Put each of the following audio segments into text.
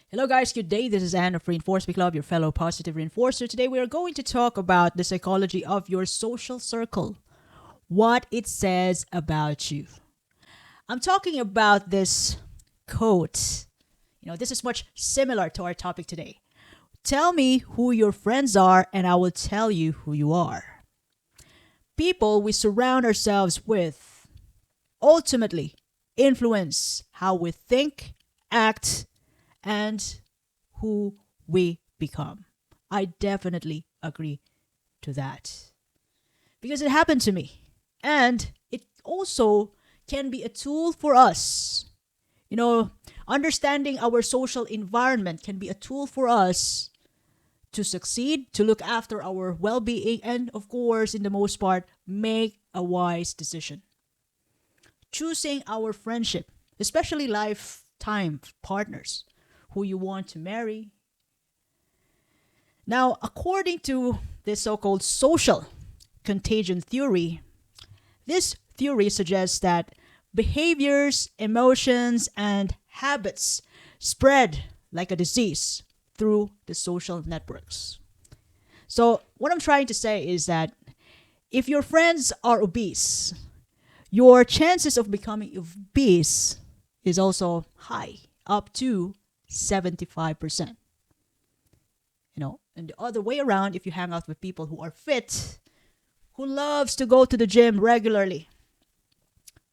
Hello, guys. Good day. This is Anne of Reinforcement Club, your fellow positive reinforcer. Today, we are going to talk about the psychology of your social circle, what it says about you. I'm talking about this quote. This is much similar to our topic today. Tell me who your friends are, and I will tell you who you are. People we surround ourselves with ultimately influence how we think, act, and who we become. I definitely agree to that because it happened to me. And it also can be a tool for us. You know, Understanding our social environment can be a tool for us to succeed, to look after our well being, and of course, in the most part, make a wise decision. Choosing our friendship, especially lifetime partners who you want to marry. Now, according to this so called social contagion theory, this theory suggests that behaviors, emotions, and habits spread like a disease through the social networks. So, what I'm trying to say is that if your friends are obese, your chances of becoming obese is also high, up to 75%. And the other way around, if you hang out with people who are fit, who loves to go to the gym regularly,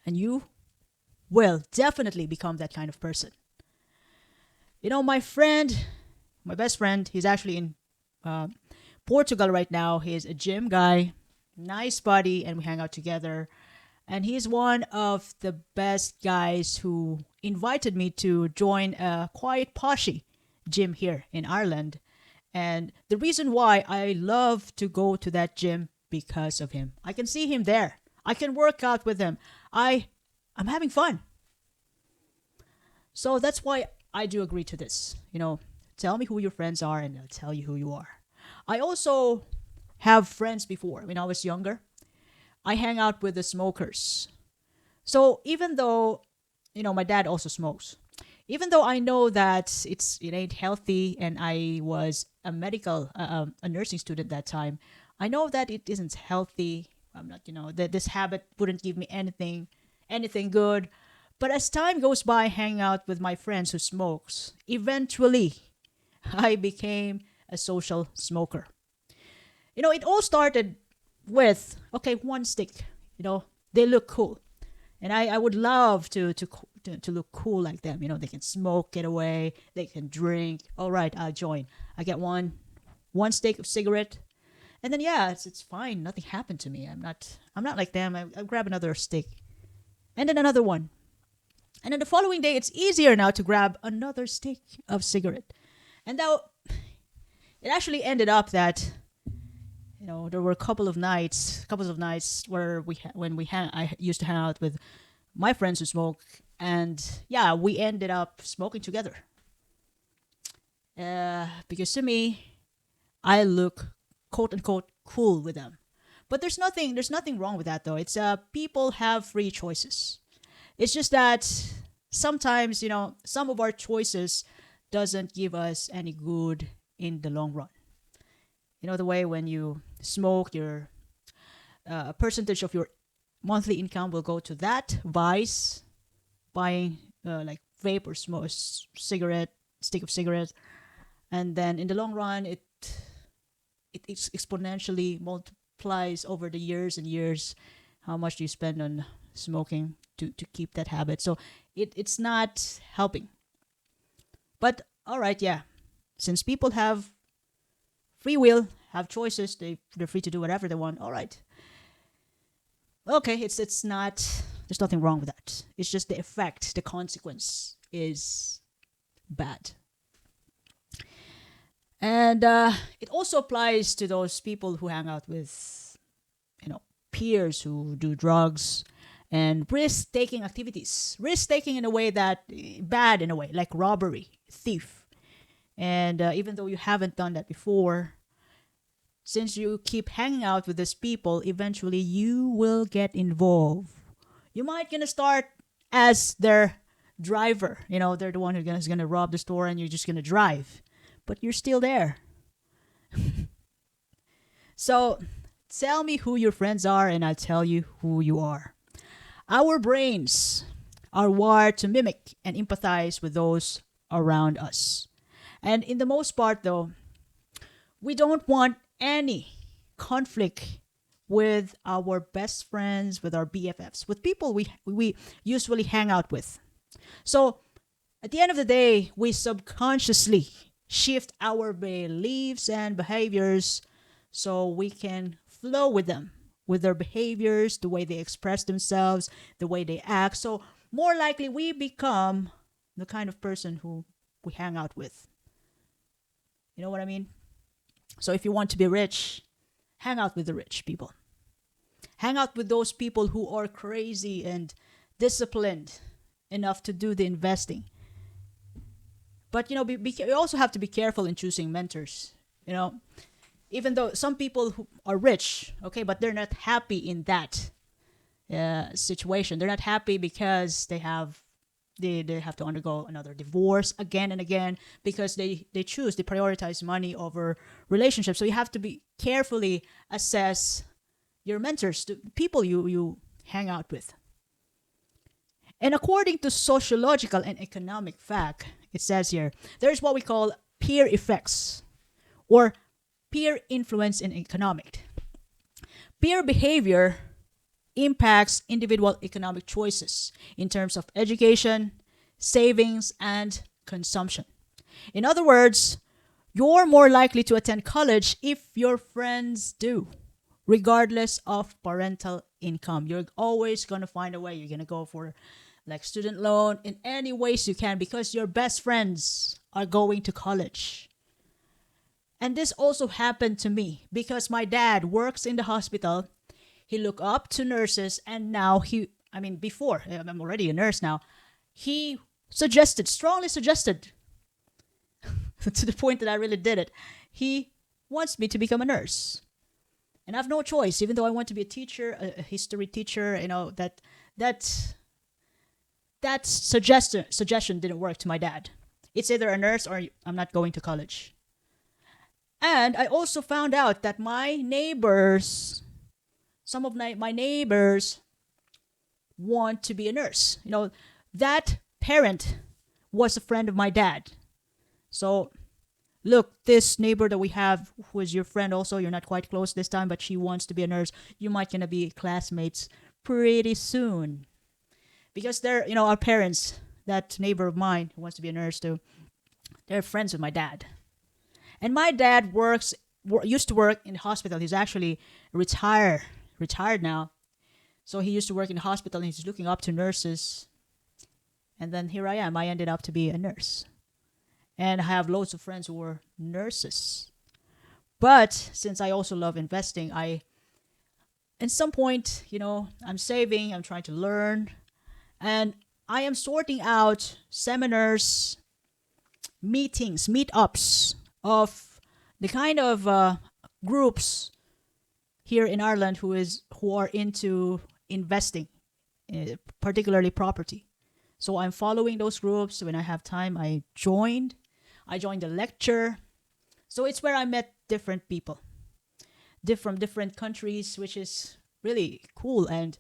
and you will definitely become that kind of person. My best friend, he's actually in uh, Portugal right now. He's a gym guy, nice body, and we hang out together. And he's one of the best guys who invited me to join a quiet poshy gym here in Ireland. And the reason why I love to go to that gym because of him. I can see him there. I can work out with him. I'm having fun. So that's why I do agree to this. Tell me who your friends are and I'll tell you who you are. I also have friends before when I was younger. I hang out with the smokers. So even though, my dad also smokes, even though I know that it ain't healthy, and I was a nursing student that time, I know that it isn't healthy. I'm not, that this habit wouldn't give me anything good. But as time goes by, hanging out with my friends who smokes, eventually, I became a social smoker. It all started with okay, one stick. They look cool, and I would love to look cool like them. They can smoke, get away, they can drink. All right, I'll join. I get one stick of cigarette, and then yeah, it's fine. Nothing happened to me. I'm not like them. I grab another stick, and then another one, and then the following day, it's easier now to grab another stick of cigarette, and now it actually ended up that there were couples of nights where I used to hang out with my friends who smoke, and yeah, we ended up smoking together. Because to me, I look quote unquote cool with them. But there's nothing wrong with that though. It's people have free choices. It's just that sometimes some of our choices doesn't give us any good in the long run. The way when you smoke, your a percentage of your monthly income will go to that vice, buying like vape or smoke cigarette, stick of cigarettes, and then in the long run, it exponentially multiplies over the years and years. How much do you spend on smoking to keep that habit? So it's not helping. But all right, yeah, since people have free will, have choices, they're free to do whatever they want. All right, okay, it's not. There's nothing wrong with that. It's just the effect, the consequence is bad. And it also applies to those people who hang out with, peers who do drugs and risk-taking activities. Risk-taking in a way that bad in a way, like robbery, thief. And even though you haven't done that before, since you keep hanging out with these people, eventually you will get involved. You might gonna start as their driver. They're the one who's gonna rob the store, and you're just gonna drive, but you're still there. So tell me who your friends are, and I'll tell you who you are. Our brains are wired to mimic and empathize with those around us. And in the most part, though, we don't want any conflict with our best friends, with our BFFs, with people we usually hang out with. So at the end of the day, we subconsciously shift our beliefs and behaviors so we can flow with them, with their behaviors, the way they express themselves, the way they act. So more likely we become the kind of person who we hang out with. You know what I mean? So if you want to be rich, hang out with the rich people. Hang out with those people who are crazy and disciplined enough to do the investing. But you also have to be careful in choosing mentors. Even though some people who are rich, okay, but they're not happy in that situation. They're not happy because they have to undergo another divorce again and again because they prioritize money over relationships. So you have to be carefully assess your mentors, the people you hang out with. And according to sociological and economic fact, it says here, there's what we call peer effects or peer influence in economics. Peer behavior impacts individual economic choices in terms of education, savings, and consumption. In other words, you're more likely to attend college if your friends do, regardless of parental income. You're always going to find a way. You're going to go for like student loan in any ways you can because your best friends are going to college. And this also happened to me because my dad works in the hospital. He looked up to nurses, and now before, I'm already a nurse now, he strongly suggested, to the point that I really did it, he wants me to become a nurse. And I have no choice, even though I want to be a teacher, a history teacher, that suggestion didn't work to my dad. It's either a nurse or I'm not going to college. And I also found out that some of my neighbors want to be a nurse. That parent was a friend of my dad. So, look, this neighbor that we have, who is your friend also, you're not quite close this time, but she wants to be a nurse. You might gonna be classmates pretty soon. Because they're, our parents, that neighbor of mine who wants to be a nurse too, they're friends with my dad. And my dad used to work in the hospital. He's actually retired now. So he used to work in the hospital and he's looking up to nurses. And then here I am. I ended up to be a nurse. And I have loads of friends who were nurses. But since I also love investing, at some point, I'm saving, I'm trying to learn. And I am sorting out seminars, meetings, meetups of the kind of groups here in Ireland who are into investing, particularly property. So I'm following those groups. When I have time, I joined the lecture. So it's where I met different people from different countries, which is really cool. And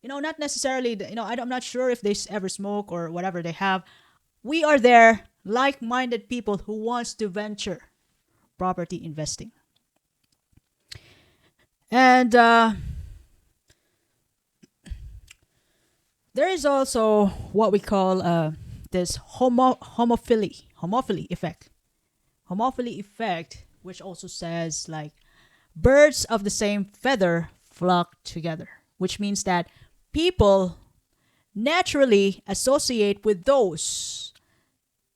not necessarily, I'm not sure if they ever smoke or whatever they have. We are there, like-minded people who wants to venture property investing. And there is also what we call this homophily effect. Homophily effect, which also says like birds of the same feather flock together, which means that people naturally associate with those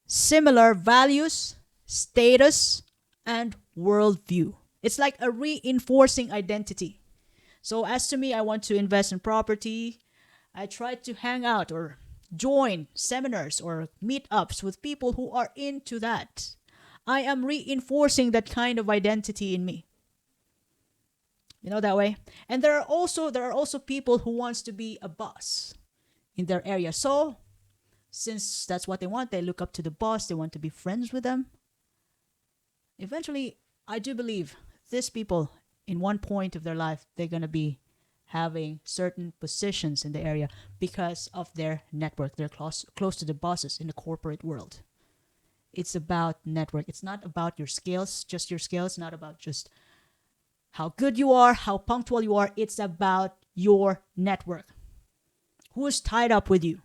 similar values, status, and worldview. It's like a reinforcing identity. So as to me, I want to invest in property. I try to hang out or join seminars or meetups with people who are into that. I am reinforcing that kind of identity in me. That way. And there are also people who wants to be a boss in their area. So Since that's what they want, they look up to the boss, they want to be friends with them. Eventually, I do believe these people, in one point of their life, they're going to be having certain positions in the area because of their network. They're close to the bosses in the corporate world. It's about network. It's not about your skills, just your skills, not about just how good you are, how punctual you are. It's about your network. Who is tied up with you?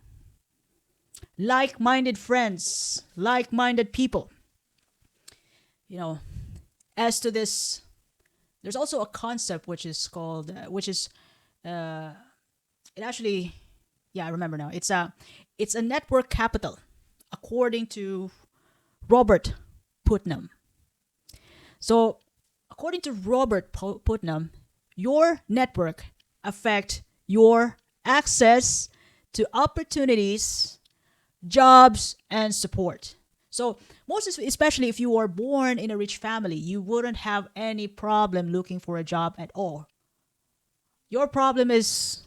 Like-minded friends, like-minded people. You know, as to this, there's also a concept which is called, uh, it actually, yeah, I remember now. It's a network capital, according to Robert Putnam. So, according to Robert Putnam, your network affect your access to opportunities, jobs, and support. So, most especially if you are born in a rich family, you wouldn't have any problem looking for a job at all. Your problem is,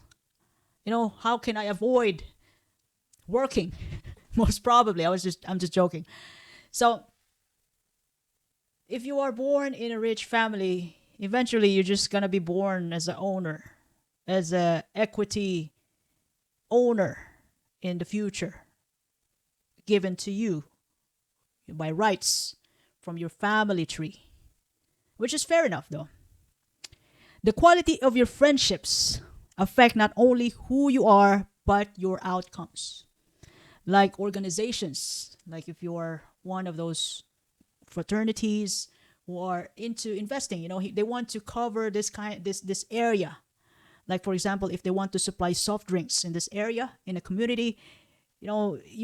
how can I avoid working? Most probably, I'm just joking. So, if you are born in a rich family, eventually you're just gonna be born as an owner, as a equity owner in the future, given to you by rights from your family tree, which is fair enough though. The quality of your friendships affect not only who you are but your outcomes. Like organizations, like if you are one of those fraternities who are into investing, they want to cover this area. Like for example, if they want to supply soft drinks in this area in a community, you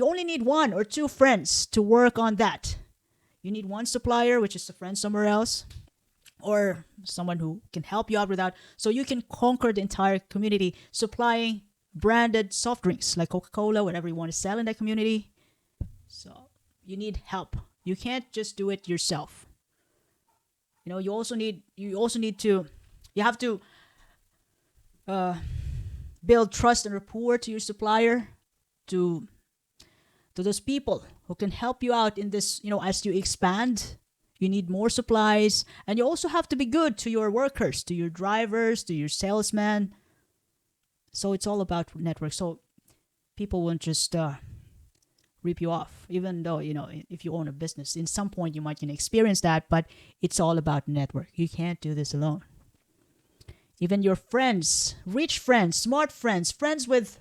only need one or two friends to work on that. You need one supplier, which is a friend somewhere else, or someone who can help you out with that, so you can conquer the entire community supplying branded soft drinks like Coca-Cola, whatever you want to sell in that community. So you need help. You can't just do it yourself. You have to uh, build trust and rapport to your supplier, to those people who can help you out in this. As you expand, you need more supplies, and you also have to be good to your workers, to your drivers, to your salesmen. So it's all about network. So people won't just rip you off, even though if you own a business, in some point you might experience that, but it's all about network. You can't do this alone. Even your friends, rich friends, smart friends, friends with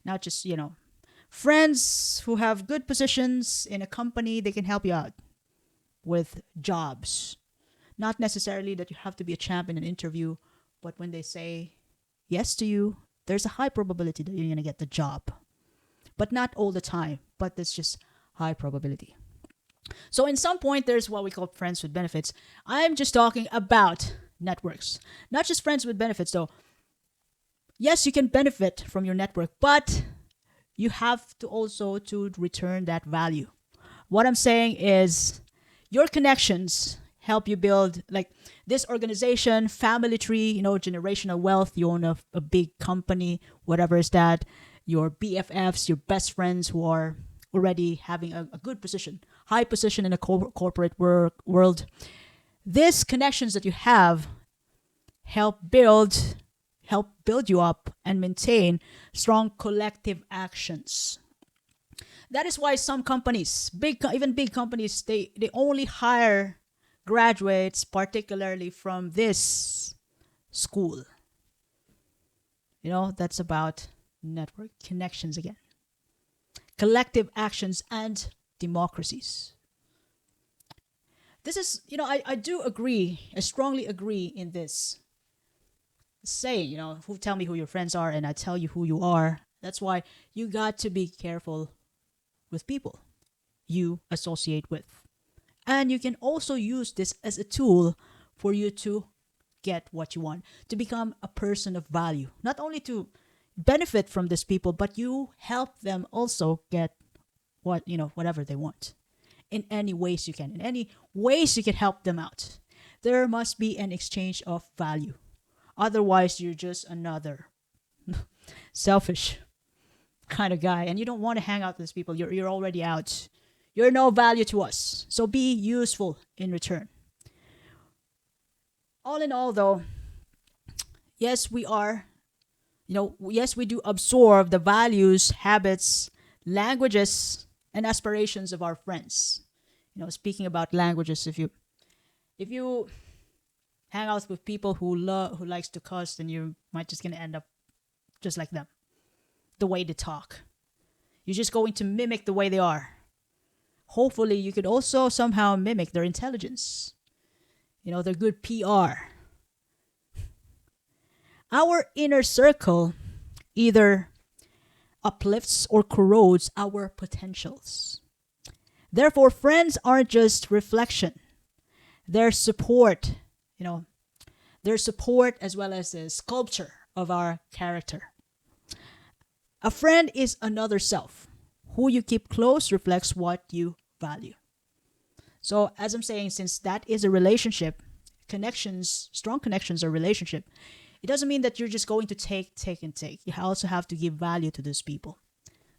not just friends who have good positions in a company, they can help you out with jobs. Not necessarily that you have to be a champ in an interview, but when they say yes to you, there's a high probability that you're going to get the job. But not all the time, but it's just high probability. So in some point, there's what we call friends with benefits. I'm just talking about networks, not just friends with benefits though. Yes, you can benefit from your network, but you have to also to return that value. What I'm saying is your connections help you build, like this organization, family tree, generational wealth. You own a big company, whatever is that. Your BFFs, your best friends who are already having a good position, high position in a corporate world. These connections that you have help build you up and maintain strong collective actions. That is why some companies, even big companies, they only hire graduates, particularly from this school. That's about network connections again. Collective actions and democracies. This is, I do agree, I strongly agree in this saying, who tell me who your friends are and I tell you who you are. That's why you got to be careful with people you associate with. And you can also use this as a tool for you to get what you want, to become a person of value. Not only to benefit from these people, but you help them also get whatever they want. In any ways you can. In any ways you can help them out. There must be an exchange of value. Otherwise, you're just another selfish kind of guy, and you don't want to hang out with these people. You're already out. You're no value to us. So be useful in return. All in all, though, yes, we are, yes, we do absorb the values, habits, languages, and aspirations of our friends. Speaking about languages, if you hang out with people who likes to cuss, then you might just gonna end up just like them. The way they talk, you're just going to mimic the way they are. Hopefully, you could also somehow mimic their intelligence. Their good PR. Our inner circle either uplifts or corrodes our potentials. Therefore, friends aren't just reflection. Their support, their support as well as the sculpture of our character. A friend is another self. Who you keep close reflects what you value. So, as I'm saying, since that is a relationship, connections, strong connections are relationship, it doesn't mean that you're just going to take, and take. You also have to give value to those people.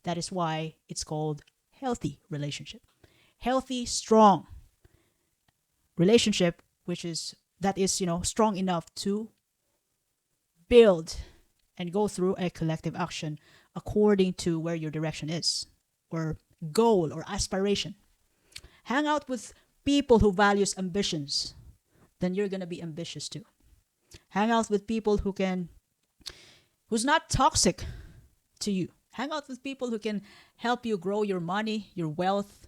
That is why it's called healthy relationship. Healthy, strong relationship, that is strong enough to build and go through a collective action according to where your direction is, or goal or aspiration. Hang out with people who values ambitions, then you're gonna be ambitious too. Hang out with people who's not toxic to you. Hang out with people who can help you grow your money, your wealth,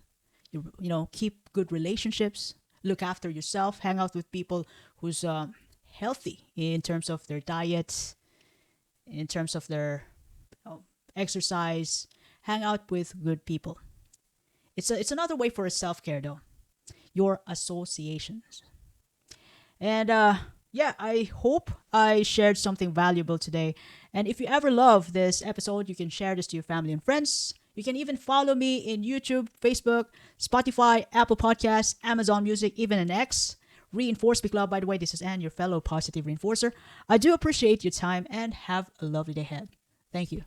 keep good relationships, look after yourself. Hang out with people who's healthy in terms of their diet, in terms of their exercise. Hang out with good people. It's another way for a self-care though. Your associations. And yeah, I hope I shared something valuable today. And if you ever love this episode, you can share this to your family and friends. You can even follow me in YouTube, Facebook, Spotify, Apple Podcasts, Amazon Music, even an X. Reinforce Big Love, by the way. This is Anne, your fellow positive reinforcer. I do appreciate your time and have a lovely day ahead. Thank you.